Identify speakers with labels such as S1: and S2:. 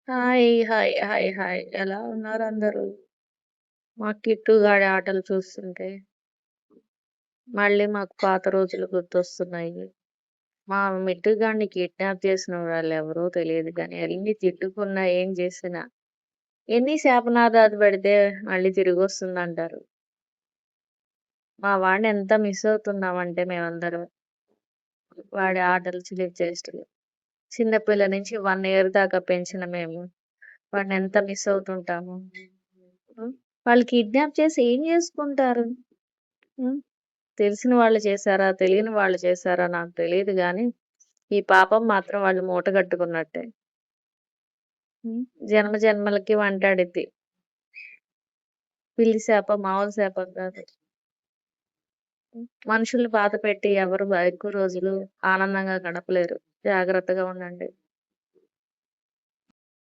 S1: Hi. Hi. Hi. Hi. ఎలా ఉన్నారు అందరూ? మా కిట్టు గాడి ఆటలు చూస్తుంటే, మళ్ళీ మాకు పాత రోజులు గుర్తొస్తున్నాయి. మా మిట్టు గాడిని కిడ్నాప్ చేసిన వాళ్ళెవరో తెలీదు గానీ, ఎన్ని తిట్టుకున్నా, ఏం చేసినా, ఎన్ని శాపనార్థాలు పెడితే మళ్ళీ తిరిగొస్తుందంటారు. మా వాడిని ఎంత మిస్ అవుతున్నామంటే మేమందరం. వాడి ఆటలు, చిలిపి చేష్టలు. చిన్న పిల్ల నుంచి 1 ఇయర్ దాకా పెంచిన మేము, వాడినెంత మిస్ అవుతుంటాము. హ్మ్. వాళ్ళు కిడ్నాప్ చేసి ఏం జేసుకుంటారు? హ్మ్. తెలిసిన వాళ్ళు చేశారా? తెలియని వాళ్ళు చేశారా? నాకు తెలీదు గానీ, ఈ పాపం మాత్రం వాళ్ళు మూటగట్టుకున్నట్టే. హ్మ్. జన్మ జన్మలకి వెంటాడిద్ది. పిల్లి శాపం మామూలు శాపం కాదు. హ్మ్. మనుషుల్ని బాధపెట్టి ఎవరు ఎక్కువ రోజులు ఆనందంగా గడపలేరు. జాగ్రత్తగా ఉండండి.